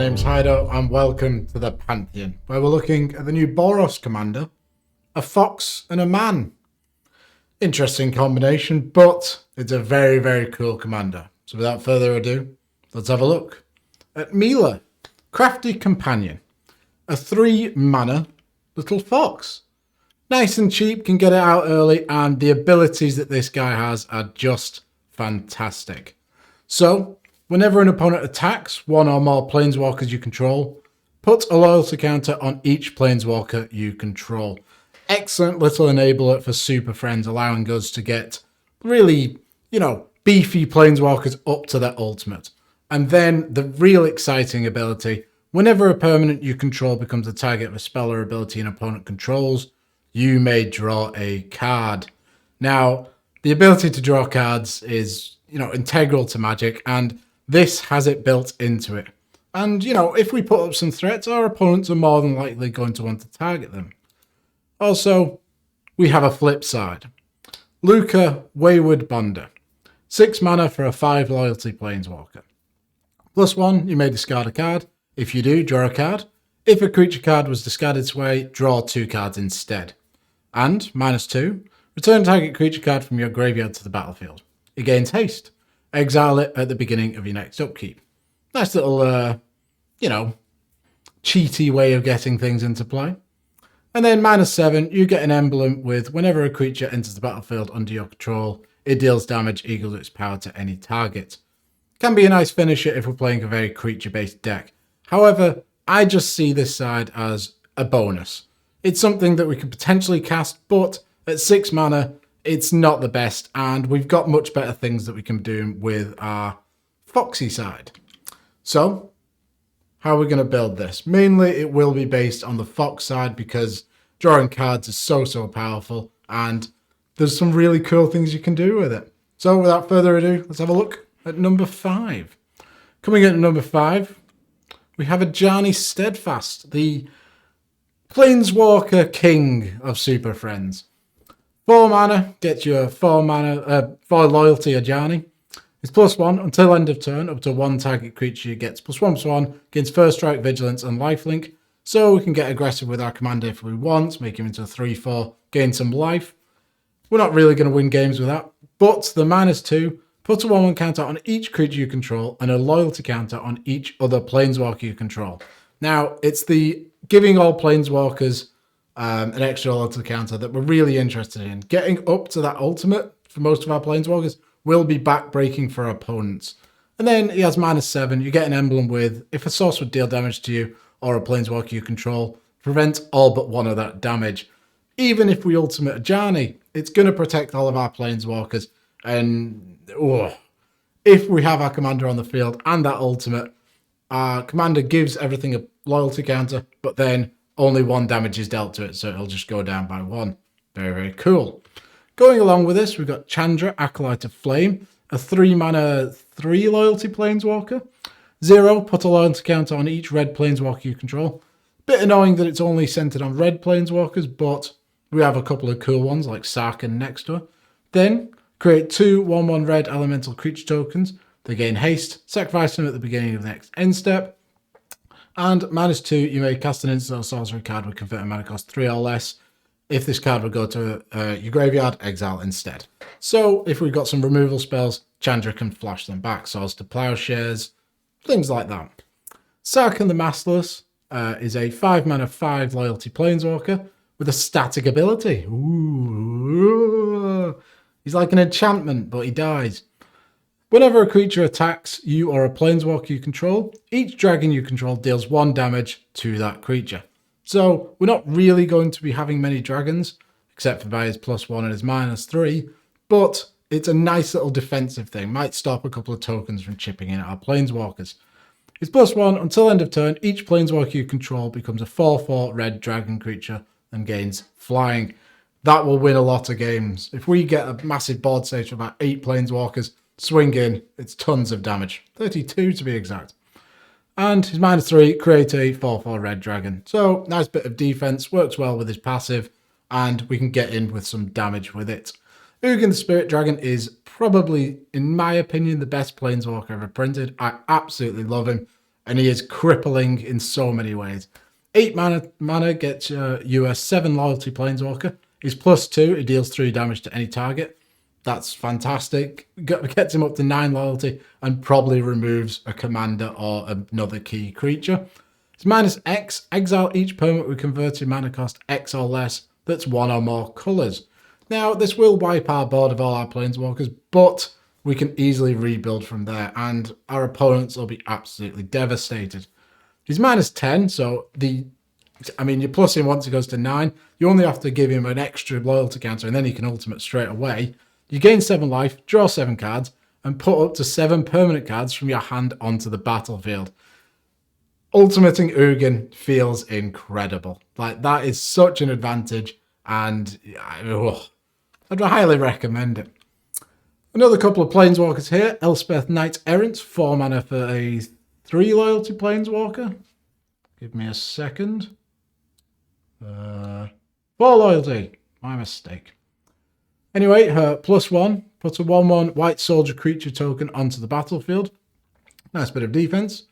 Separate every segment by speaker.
Speaker 1: name's Hydo, and welcome to the Pantheon, where we're looking at the new Boros commander, a fox and a man. Interesting combination, but it's a very, very cool commander. So without further ado, let's have a look at Mila, Crafty Companion, a 3-mana little fox. Nice and cheap, can get it out early, and the abilities that this guy has are just fantastic. So, whenever an opponent attacks one or more planeswalkers you control, put a loyalty counter on each planeswalker you control. Excellent little enabler for super friends, allowing us to get really, beefy planeswalkers up to their ultimate. And then the real exciting ability, whenever a permanent you control becomes the target of a spell or ability an opponent controls, you may draw a card. Now, the ability to draw cards is, integral to Magic, and this has it built into it. And, if we put up some threats, our opponents are more than likely going to want to target them. Also, we have a flip side. Luca, Wayward, Bunder. 6 mana for a 5 loyalty planeswalker. +1, you may discard a card. If you do, draw a card. If a creature card was discarded this way, draw 2 cards instead. And, -2, return target creature card from your graveyard to the battlefield. It gains haste. Exile it at the beginning of your next upkeep. Nice little, cheaty way of getting things into play. And then -7, you get an emblem with whenever a creature enters the battlefield under your control, it deals damage equal to its power to any target. Can be a nice finisher if we're playing a very creature-based deck. However, I just see this side as a bonus. It's something that we could potentially cast, but at 6 mana, it's not the best, and we've got much better things that we can do with our Foxy side. So, how are we going to build this? Mainly, it will be based on the Fox side because drawing cards is so powerful, and there's some really cool things you can do with it. So, without further ado, let's have a look at number 5. Coming in at number 5, we have Ajani Steadfast, the Planeswalker King of Super Friends. 4 mana, gets you a 4 loyalty Ajani. It's +1 until end of turn, up to 1 target creature gets +1/+1, gains first strike, vigilance, and lifelink. So we can get aggressive with our commander if we want, make him into a 3/4, gain some life. We're not really going to win games with that, but the -2, put a 1/1 counter on each creature you control and a loyalty counter on each other planeswalker you control. Now, it's the giving all planeswalkers an extra loyalty counter that we're really interested in. Getting up to that ultimate for most of our planeswalkers will be backbreaking for our opponents. And then he has -7. You get an emblem with, if a source would deal damage to you or a planeswalker you control, prevent all but one of that damage. Even if we ultimate Ajani, it's going to protect all of our planeswalkers. And if we have our commander on the field and that ultimate, our commander gives everything a loyalty counter, but then only 1 damage is dealt to it, so it'll just go down by 1. Very, very cool. Going along with this, we've got Chandra Acolyte of Flame, a 3 mana 3 loyalty planeswalker. 0, put a loyalty counter on each red planeswalker you control. Bit annoying that it's only centered on red planeswalkers, but we have a couple of cool ones like Sarkhan next to her. Then, create 2 1/1 red elemental creature tokens. They gain haste, sacrifice them at the beginning of the next end step. And -2, you may cast an instant or sorcery card with converted mana cost 3 or less. If this card would go to your graveyard, exile instead. So if we've got some removal spells, Chandra can flash them back. Swords to Plowshares, things like that. Sarkhan the Masterless is a 5 mana 5 loyalty planeswalker with a static ability. Ooh. He's like an enchantment, but he dies. Whenever a creature attacks you or a planeswalker you control, each dragon you control deals 1 damage to that creature. So we're not really going to be having many dragons, except for by his +1 and his -3, but it's a nice little defensive thing. Might stop a couple of tokens from chipping in at our planeswalkers. It's +1 until end of turn. Each planeswalker you control becomes a 4/4 red dragon creature and gains flying. That will win a lot of games. If we get a massive board stage of about 8 planeswalkers, swing in, it's tons of damage. 32 to be exact. And his -3, create a 4/4 red dragon. So, nice bit of defense, works well with his passive, and we can get in with some damage with it. Ugin the Spirit Dragon is probably, in my opinion, the best planeswalker ever printed. I absolutely love him. and he is crippling in so many ways. 8 mana gets you a 7 loyalty planeswalker. He's +2, he deals 3 damage to any target. That's fantastic. Gets him up to 9 loyalty and probably removes a commander or another key creature. It's -X. Exile each permanent with converted mana cost X or less that's 1 or more colours. Now, this will wipe our board of all our planeswalkers, but we can easily rebuild from there, and our opponents will be absolutely devastated. He's -10, so you plus him once he goes to 9. You only have to give him an extra loyalty counter, and then he can ultimate straight away. You gain 7 life, draw 7 cards, and put up to 7 permanent cards from your hand onto the battlefield. Ultimating Ugin feels incredible. Like, that is such an advantage, and I'd highly recommend it. Another couple of planeswalkers here. Elspeth Knight Errant, 4 mana for a 3 loyalty planeswalker. Give me a second. 4 loyalty. My mistake. Anyway, her +1, put a 1/1 white soldier creature token onto the battlefield. Nice bit of defense.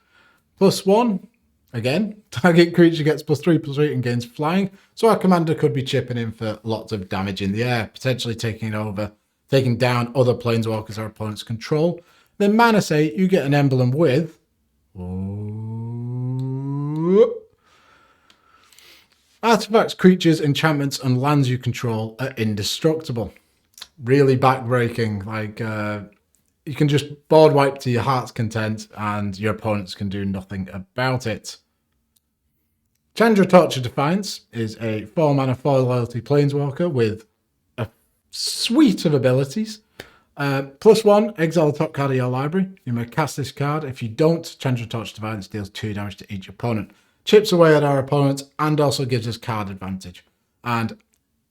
Speaker 1: +1, again, target creature gets +3/+3 and gains flying. So our commander could be chipping in for lots of damage in the air, potentially taking down other planeswalkers our opponents control. Then -8, you get an emblem with artifacts, creatures, enchantments, and lands you control are indestructible. Really backbreaking. Like, you can just board wipe to your heart's content, and your opponents can do nothing about it. Chandra Acolyte Defiance is a 4 mana 4 loyalty planeswalker with a suite of abilities. +1, exile the top card of your library. You may cast this card. If you don't, Chandra Acolyte Defiance deals 2 damage to each opponent. Chips away at our opponents and also gives us card advantage. And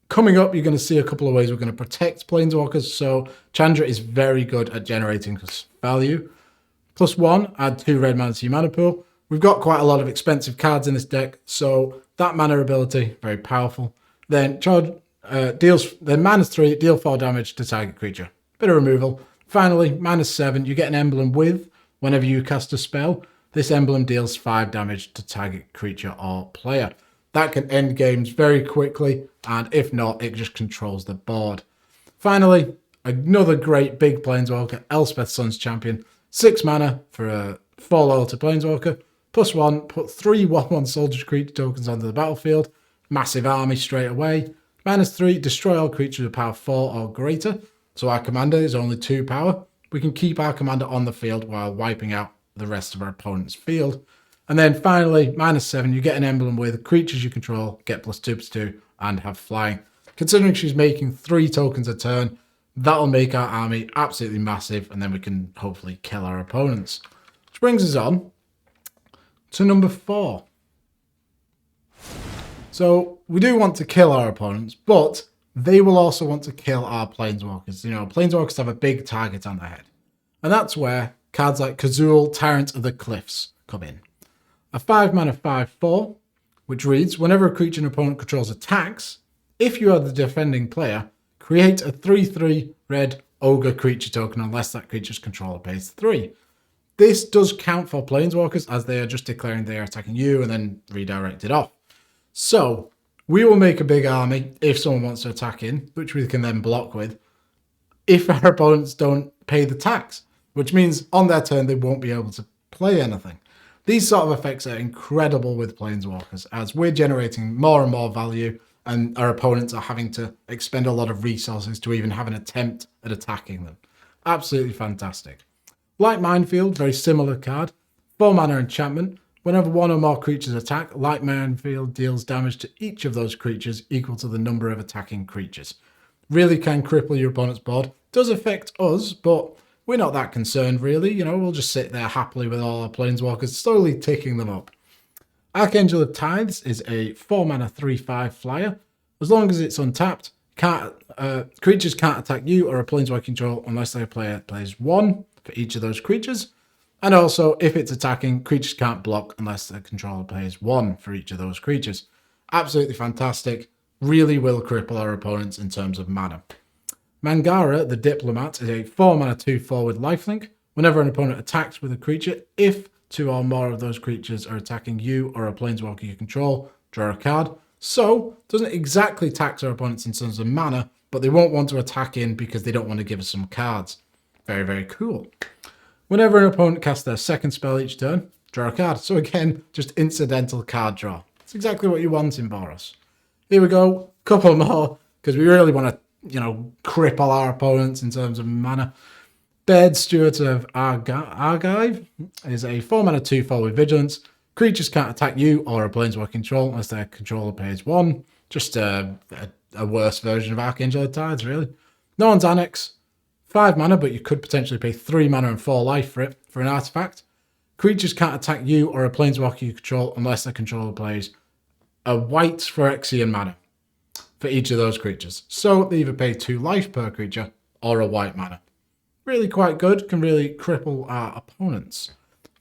Speaker 1: coming up, you're going to see a couple of ways we're going to protect planeswalkers. So Chandra is very good at generating value. +1, add 2 red mana to your mana pool. We've got quite a lot of expensive cards in this deck, so that mana ability, very powerful. Then -3, deal 4 damage to target creature. Bit of removal. Finally, -7, you get an emblem with, whenever you cast a spell, this emblem deals 5 damage to target creature or player. That can end games very quickly, and if not, it just controls the board. Finally, another great big planeswalker, Elspeth Sun's Champion. 6 mana for a 4 loyalty planeswalker. +1, put 3 1/1 soldier creature tokens onto the battlefield. Massive army straight away. -3, destroy all creatures with power 4 or greater. So our commander is only 2 power. We can keep our commander on the field while wiping out the rest of our opponent's field. And then finally, -7, you get an emblem with creatures you control, get +2/+2, and have flying. Considering she's making 3 tokens a turn, that'll make our army absolutely massive, and then we can hopefully kill our opponents. Which brings us on to number 4. So we do want to kill our opponents, but they will also want to kill our planeswalkers. You know, planeswalkers have a big target on their head. And that's where cards like Kazul, Tyrant of the Cliffs, come in. A 5 mana 5/4, which reads, whenever a creature an opponent controls attacks, if you are the defending player, create a 3/3 red ogre creature token unless that creature's controller pays 3. This does count for planeswalkers, as they are just declaring they are attacking you and then redirect it off. So we will make a big army if someone wants to attack in, which we can then block with, if our opponents don't pay the tax, which means on their turn they won't be able to play anything. These sort of effects are incredible with planeswalkers, as we're generating more and more value, and our opponents are having to expend a lot of resources to even have an attempt at attacking them. Absolutely fantastic. Light Minefield, very similar card. 4 mana enchantment. Whenever one or more creatures attack, Light Minefield deals damage to each of those creatures equal to the number of attacking creatures. Really can cripple your opponent's board. Does affect us, but we're not that concerned really. You know, we'll just sit there happily with all our planeswalkers, slowly ticking them up. Archangel of Tithes is a 4 mana 3/5 flyer. As long as it's untapped, creatures can't attack you or a planeswalker control unless their player plays 1 for each of those creatures. And also, if it's attacking, creatures can't block unless the controller plays 1 for each of those creatures. Absolutely fantastic. Really will cripple our opponents in terms of mana. Mangara, the Diplomat, is a 4 mana 2/4 with lifelink. Whenever an opponent attacks with a creature, if 2 or more of those creatures are attacking you or a planeswalker you control, draw a card. So, doesn't exactly tax our opponents in terms of mana, but they won't want to attack in because they don't want to give us some cards. Very, very cool. Whenever an opponent casts their second spell each turn, draw a card. So again, just incidental card draw. It's exactly what you want in Boros. Here we go, couple more, because we really want to, cripple our opponents in terms of mana. Baird Steward of Argive is a 4-mana 2/4 with Vigilance. Creatures can't attack you or a planeswalker control unless their controller pays 1. Just a worse version of Archangel of Tithes, really. No one's Annex. 5 mana, but you could potentially pay 3 mana and 4 life for it, for an artifact. Creatures can't attack you or a planeswalker you control unless their controller plays a white Phyrexian mana for each of those creatures. So they either pay 2 life per creature or a white mana. Really quite good, can really cripple our opponents.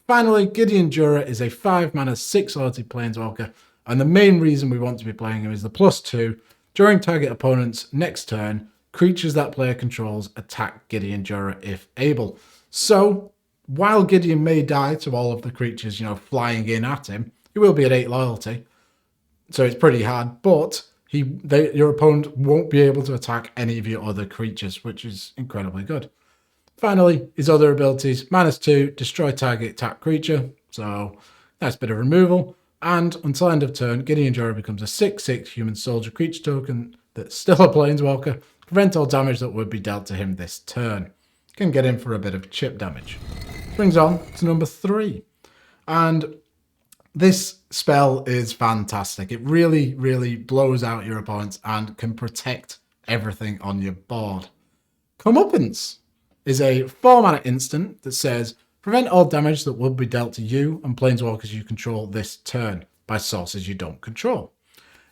Speaker 1: Finally, Gideon Jura is a 5-mana 6 loyalty planeswalker, and the main reason we want to be playing him is the +2. During target opponent's next turn, creatures that player controls attack Gideon Jura if able. So, while Gideon may die to all of the creatures, flying in at him, he will be at 8 loyalty. So it's pretty hard, but your opponent won't be able to attack any of your other creatures, which is incredibly good. Finally, his other abilities, -2, destroy target tap creature, so that's a bit of removal. And until end of turn, Gideon Jura becomes a 6/6 human soldier creature token that's still a planeswalker. Prevent all damage that would be dealt to him this turn. Can get in for a bit of chip damage. Brings on to number 3. And this spell is fantastic. It really, really blows out your opponents and can protect everything on your board. Comeuppance is a 4-mana instant that says, prevent all damage that would be dealt to you and planeswalkers you control this turn by sources you don't control.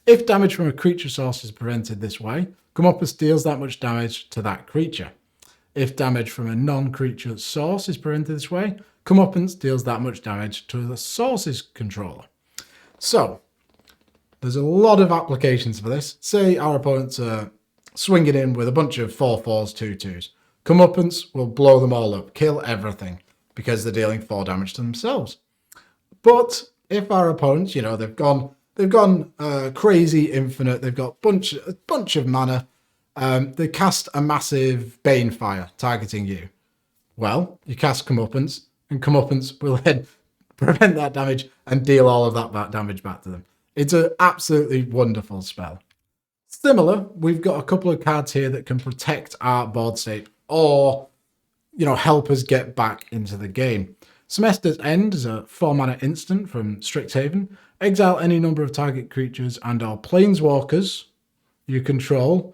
Speaker 1: If damage from a creature source is prevented this way, Comeuppance deals that much damage to that creature. If damage from a non-creature source is prevented this way, Comeuppance deals that much damage to the source's controller. So, there's a lot of applications for this. Say our opponents are swinging in with a bunch of 4/4s, 2/2s. Comeuppance will blow them all up, kill everything, because they're dealing 4 damage to themselves. But if our opponents, they've gone crazy infinite, they've got a bunch of mana, they cast a massive Banefire targeting you. Well, you cast Comeuppance, and Comeuppance will then prevent that damage and deal all of that damage back to them. It's an absolutely wonderful spell. Similar, we've got a couple of cards here that can protect our board state or, help us get back into the game. Semester's End is a 4-mana instant from Strixhaven. Exile any number of target creatures and or planeswalkers you control.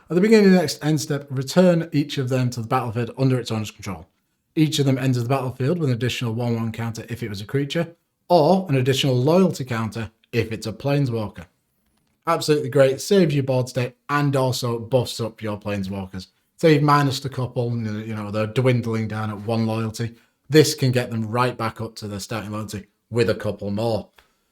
Speaker 1: At the beginning of the next end step, return each of them to the battlefield under its owner's control. Each of them enters the battlefield with an additional 1/1 counter if it was a creature, or an additional loyalty counter if it's a planeswalker. Absolutely great, saves your board state and also buffs up your planeswalkers. Say you've minused a couple, they're dwindling down at 1 loyalty. This can get them right back up to their starting loyalty with a couple more.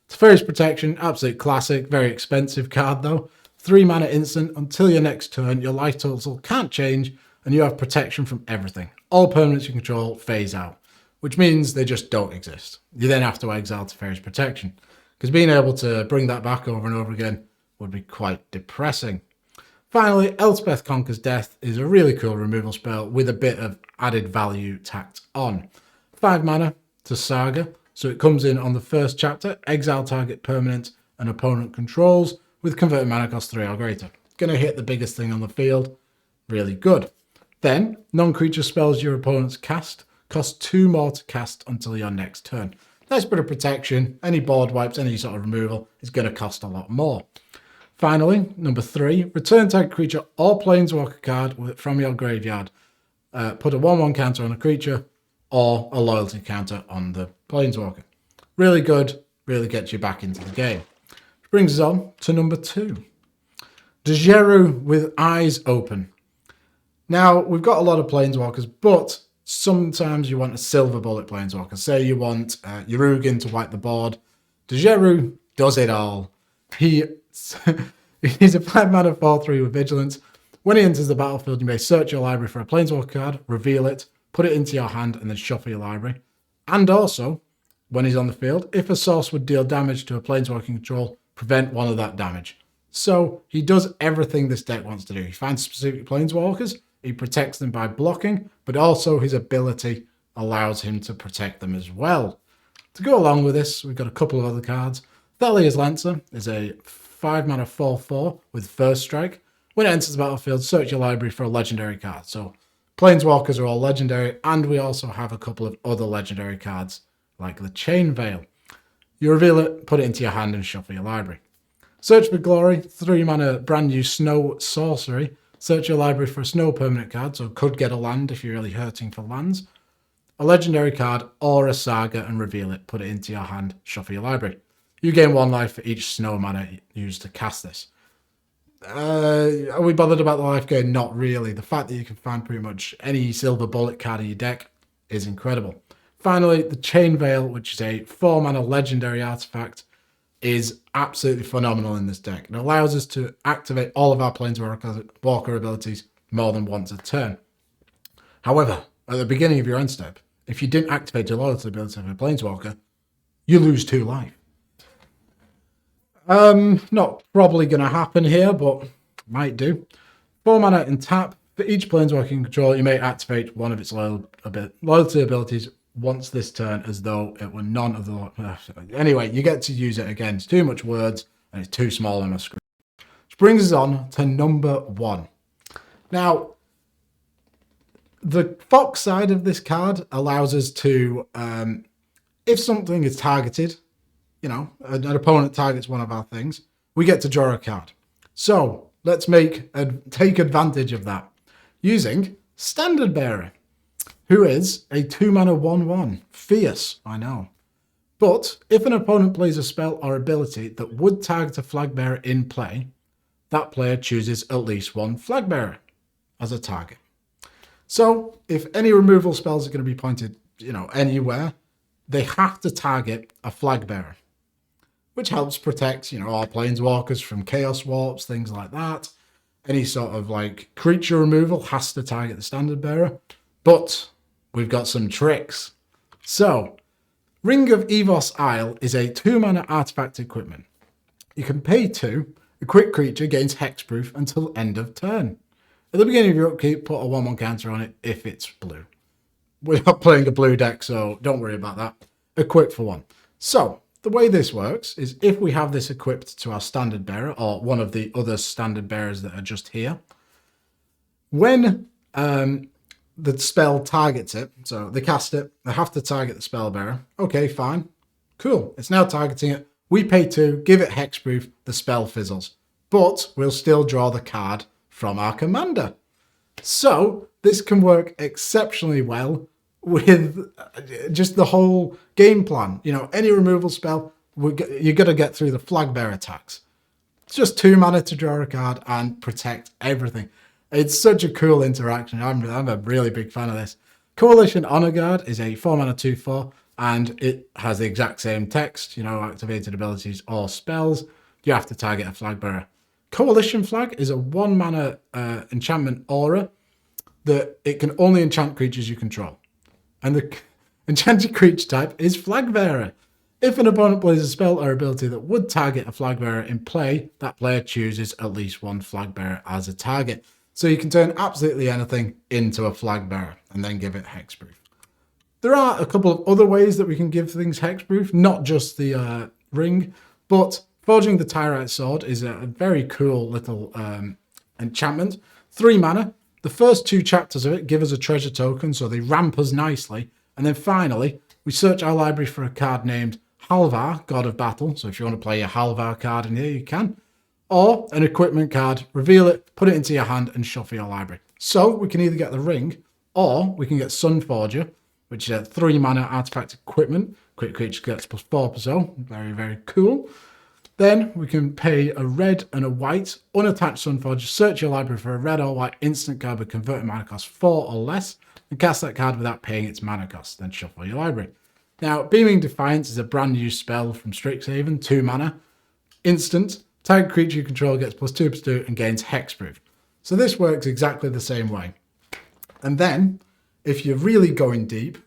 Speaker 1: Teferi's Protection, absolute classic, very expensive card though. 3-mana instant, until your next turn, your life total can't change and you have protection from everything. All permanents you control phase out, which means they just don't exist. You then have to exile Teferi's Protection, because being able to bring that back over and over again would be quite depressing. Finally, Elspeth Conquers Death is a really cool removal spell with a bit of added value tacked on. 5 mana to Saga, so it comes in on the first chapter, exile target permanent and opponent controls with converted mana cost 3 or greater. Gonna hit the biggest thing on the field, really good. Then, non-creature spells your opponents cast cost 2 more to cast until your next turn. Nice bit of protection, any board wipes, any sort of removal is gonna cost a lot more. Finally, number 3, return target creature or planeswalker card from your graveyard. Put a 1/1 counter on a creature or a loyalty counter on the planeswalker. Really good, really gets you back into the game. Which brings us on to number 2. Dejeru with Eyes Open. Now, we've got a lot of planeswalkers, but sometimes you want a silver bullet planeswalker. Say you want Yurugan to wipe the board. Dejeru does it all. He's a 5-mana 4/3 with Vigilance. When he enters the battlefield, you may search your library for a planeswalker card, reveal it, put it into your hand, and then shuffle your library. And also, when he's on the field, if a source would deal damage to a planeswalker control, prevent one of that damage. So he does everything this deck wants to do. He finds specific planeswalkers, he protects them by blocking, but also his ability allows him to protect them as well. To go along with this, we've got a couple of other cards. Thalia's Lancer is a 5-mana 4/4 with First Strike. When it enters the battlefield, search your library for a legendary card. So planeswalkers are all legendary, and we also have a couple of other legendary cards, like the Chain Veil. You reveal it, put it into your hand, and shuffle your library. Search for Glory, 3-mana brand new Snow Sorcery. Search your library for a Snow permanent card, so could get a land if you're really hurting for lands. A legendary card or a Saga and reveal it, put it into your hand, shuffle your library. You gain 1 life for each Snow mana used to cast this. Are we bothered about the life gain? Not really. The fact that you can find pretty much any Silver Bullet card in your deck is incredible. Finally, the Chain Veil, which is a 4-mana legendary artifact, is absolutely phenomenal in this deck. It allows us to activate all of our planeswalker abilities more than once a turn. However, at the beginning of your end step, if you didn't activate your loyalty ability of a planeswalker, you lose 2 life. Not probably going to happen here, but might do. 4 mana and tap. For each planeswalker you control, you may activate one of its loyalty abilities once this turn as though it were none of the... Anyway, you get to use it again. It's too much words and it's too small on a screen. Which brings us on to number 1. Now, the Fox side of this card allows us to, if something is targeted, an opponent targets one of our things, we get to draw a card. So let's take advantage of that using Standard Bearer, who is a 2-mana 1/1. Fierce, I know. But if an opponent plays a spell or ability that would target a flag bearer in play, that player chooses at least 1 flag bearer as a target. So if any removal spells are going to be pointed, anywhere, they have to target a flag bearer, which helps protect, our planeswalkers from chaos warps, things like that. Any sort of creature removal has to target the Standard Bearer, but we've got some tricks. So, Ring of Evos Isle is a 2-mana artifact equipment. You can pay 2, equip creature gains hexproof until end of turn. At the beginning of your upkeep, put a 1/1 counter on it if it's blue. We're not playing a blue deck, so don't worry about that. Equip for 1. So, the way this works is if we have this equipped to our Standard Bearer or one of the other Standard Bearers that are just here, when the spell targets it, so they cast it, they have to target the spell bearer. Okay, fine. Cool. It's now targeting it. We pay 2, give it hexproof, the spell fizzles. But we'll still draw the card from our commander. So this can work exceptionally well with just the whole game plan. Any removal spell, you're going to get through the flag bearer attacks. It's just 2 mana to draw a card and protect everything. It's such a cool interaction. I'm a really big fan of this. Coalition Honor Guard is a 4-mana 2/4, and it has the exact same text, activated abilities or spells. You have to target a flag bearer. Coalition Flag is a 1-mana enchantment aura that it can only enchant creatures you control. And the enchanted creature type is Flag Bearer. If an opponent plays a spell or ability that would target a flag bearer in play, that player chooses at least 1 flag bearer as a target. So you can turn absolutely anything into a flag bearer and then give it hexproof. There are a couple of other ways that we can give things hexproof, not just the ring, but Forging the Tyrite Sword is a very cool little enchantment. 3 mana. The first 2 chapters of it give us a treasure token, so they ramp us nicely. And then finally, we search our library for a card named Halvar, God of Battle. So if you want to play a Halvar card in here, you can. Or an equipment card, reveal it, put it into your hand, and shuffle your library. So we can either get the ring, or we can get Sunforger, which is a 3-mana artifact equipment. Quick creature gets +4/+0. Very, very cool. Then we can pay a red and a white, unattached Sunforger, search your library for a red or white instant card with converted mana cost 4 or less, and cast that card without paying its mana cost, then shuffle your library. Now, Beaming Defiance is a brand new spell from Strixhaven, 2 mana, instant. Target creature you control gets +2/+2 and gains hexproof. So this works exactly the same way. And then, if you're really going deep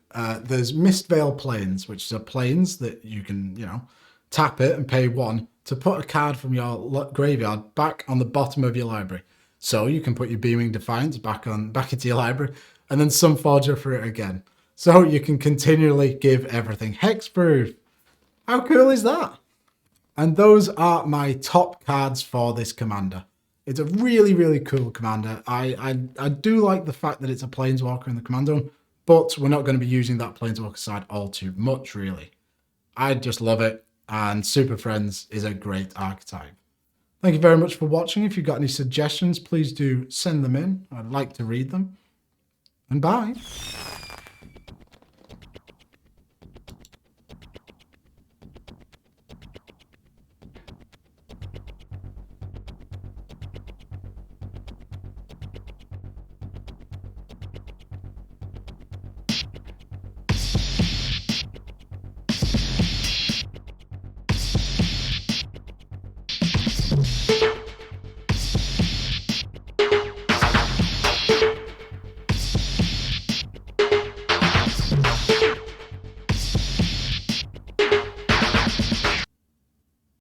Speaker 1: there's Mistvale Plains, which is a plains that you can, tap it and pay 1 to put a card from your graveyard back on the bottom of your library. So you can put your Beaming Defiance back into your library and then Sunforger for it again. So you can continually give everything hexproof. How cool is that? And those are my top cards for this commander. It's a really, really cool commander. I do like the fact that it's a Planeswalker in the Commando, but we're not going to be using that Planeswalker side all too much, really. I just love it, and Super Friends is a great archetype. Thank you very much for watching. If you've got any suggestions, please do send them in. I'd like to read them. And bye.